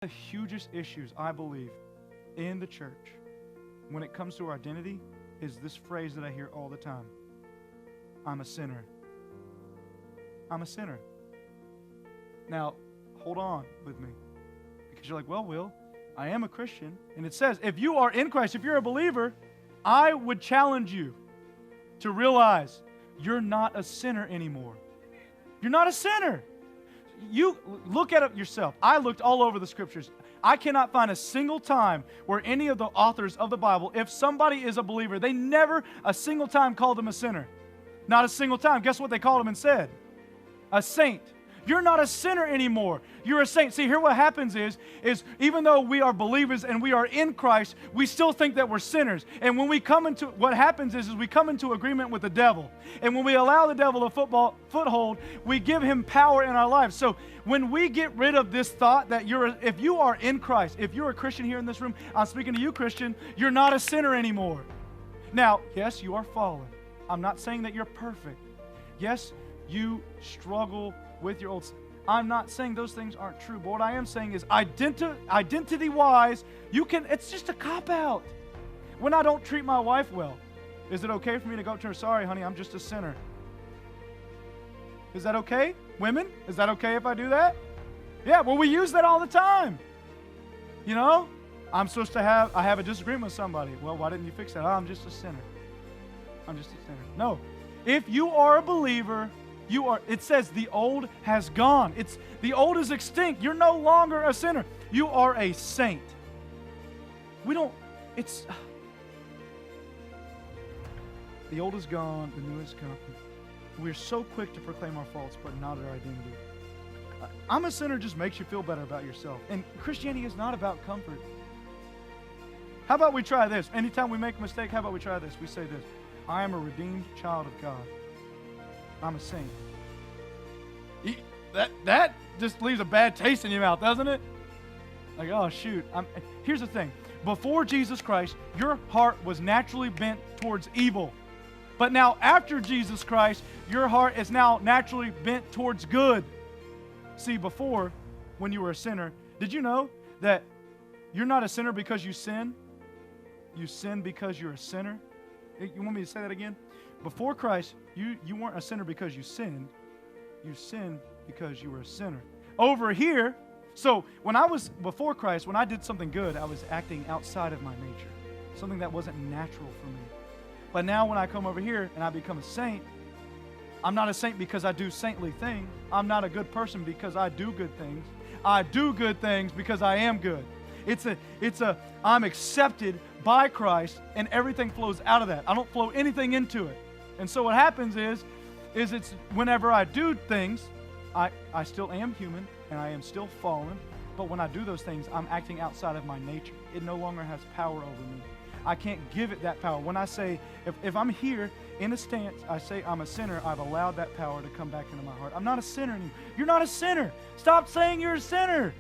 The hugest issues, I believe, in the church when it comes to our identity is this phrase that I hear all the time. I'm a sinner. I'm a sinner. Now, hold on with me. Because you're like, well, Will, I am a Christian. And it says, if you are in Christ, if you're a believer, I would challenge you to realize you're not a sinner anymore. You're not a sinner. You look at it yourself. I looked all over the scriptures. I cannot find a single time where any of the authors of the Bible, if somebody is a believer, they never a single time called them a sinner. Not a single time. Guess what they called him and said? A saint. You're not a sinner anymore. You're a saint. See, here what happens is even though we are believers and we are in Christ, we still think that we're sinners. And when we come into, what happens is we come into agreement with the devil. And when we allow the devil a foothold, we give him power in our lives. So when we get rid of this thought that if you are in Christ, if you're a Christian here in this room, I'm speaking to you, Christian, you're not a sinner anymore. Now, yes, you are fallen. I'm not saying that you're perfect. Yes, you struggle with your old sin. I'm not saying those things aren't true, but what I am saying is identity-wise, it's just a cop-out. When I don't treat my wife well, is it okay for me to go to her, sorry, honey, I'm just a sinner? Is that okay? Women, is that okay if I do that? Yeah, well, we use that all the time. You know, I have a disagreement with somebody. Well, why didn't you fix that? Oh, I'm just a sinner. I'm just a sinner. No. If you are a believer, it says the old has gone. The old is extinct. You're no longer a sinner. You are a saint. The old is gone, the new has come. We're so quick to proclaim our faults, but not our identity. I'm a sinner just makes you feel better about yourself. And Christianity is not about comfort. How about we try this? Anytime we make a mistake, how about we try this? We say this: I am a redeemed child of God. I'm a saint. That just leaves a bad taste in your mouth, doesn't it? Like, oh, shoot. Here's the thing. Before Jesus Christ, your heart was naturally bent towards evil. But now, after Jesus Christ, your heart is now naturally bent towards good. See, before, when you were a sinner, did you know that you're not a sinner because you sin? You sin because you're a sinner? You want me to say that again? Before Christ, you weren't a sinner because you sinned. You sinned because you were a sinner. Over here, so when I was before Christ, when I did something good, I was acting outside of my nature, something that wasn't natural for me. But now when I come over here and I become a saint, I'm not a saint because I do saintly things. I'm not a good person because I do good things. I do good things because I am good. I'm accepted by Christ, and everything flows out of that. I don't flow anything into it. And so what happens is it's whenever I do things, I still am human, and I am still fallen, but when I do those things, I'm acting outside of my nature. It no longer has power over me. I can't give it that power. When I say, if I'm here in a stance, I say I'm a sinner, I've allowed that power to come back into my heart. I'm not a sinner anymore. You're not a sinner. Stop saying you're a sinner.